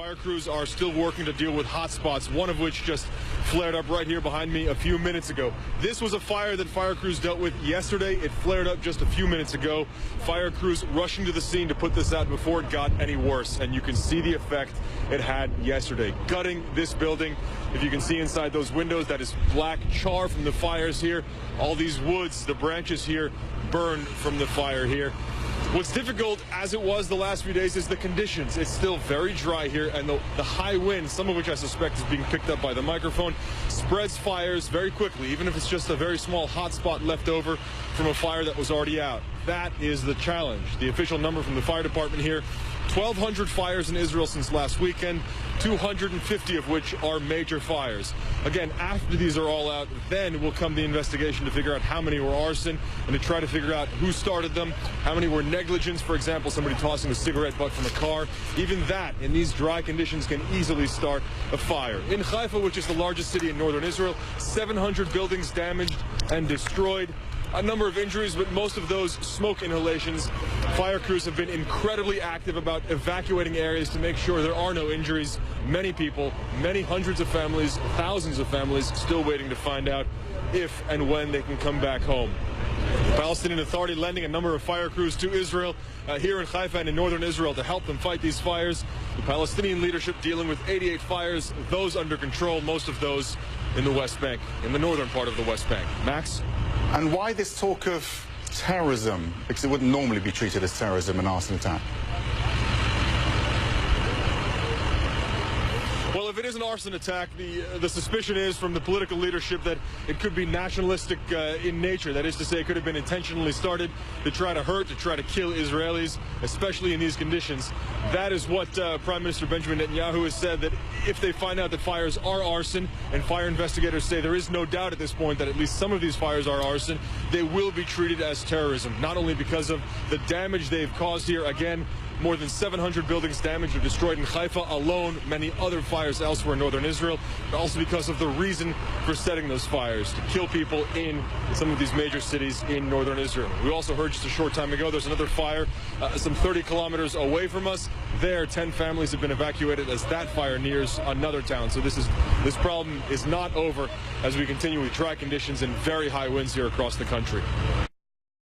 Fire crews are still working to deal with hot spots, one of which just flared up right here behind me a few minutes ago. This was a fire that fire crews dealt with yesterday. It flared up just a few minutes ago. Fire crews rushing to the scene to put this out before it got any worse. And you can see the effect it had yesterday. Gutting this building. If you can see inside those windows, that is black char from the fires here. All these woods, the branches here, burned from the fire here. What's difficult, as it was the last few days, is the conditions. It's still very dry here, and the high wind, some of which I suspect is being picked up by the microphone, spreads fires very quickly, even if it's just a very small hot spot left over from a fire that was already out. That is the challenge. The official number from the fire department here, 1,200 fires in Israel since last weekend, 250 of which are major fires. Again, after these are all out, then will come the investigation to figure out how many were arson and to try to figure out who started them, how many were negligence, for example, somebody tossing a cigarette butt from a car. Even that, in these dry conditions, can easily start a fire. In Haifa, which is the largest city in northern Israel, 700 buildings damaged and destroyed. A number of injuries, but most of those smoke inhalations. Fire crews have been incredibly active about evacuating areas to make sure there are no injuries. Many people, many hundreds of families, thousands of families still waiting to find out if and when they can come back home. The Palestinian Authority lending a number of fire crews to Israel here in Haifa and in northern Israel to help them fight these fires. The Palestinian leadership dealing with 88 fires, those under control, most of those in the West Bank, in the northern part of the West Bank. Max? And why this talk of terrorism? Because it wouldn't normally be treated as terrorism, an arson attack. Well, if it is an arson attack, the suspicion is from the political leadership that it could be nationalistic in nature. That is to say, it could have been intentionally started to try to hurt, to try to kill Israelis, especially in these conditions. That is what Prime Minister Benjamin Netanyahu has said, that if they find out that fires are arson, and fire investigators say there is no doubt at this point that at least some of these fires are arson, they will be treated as terrorism, not only because of the damage they've caused here. Again, more than 700 buildings damaged or destroyed in Haifa alone, many other fires elsewhere in northern Israel, but also because of the reason for setting those fires, to kill people in some of these major cities in northern Israel. We also heard just a short time ago there's another fire some 30 kilometers away from us. There, 10 families have been evacuated as that fire nears another town. So this problem is not over as we continue with dry conditions and very high winds here across the country.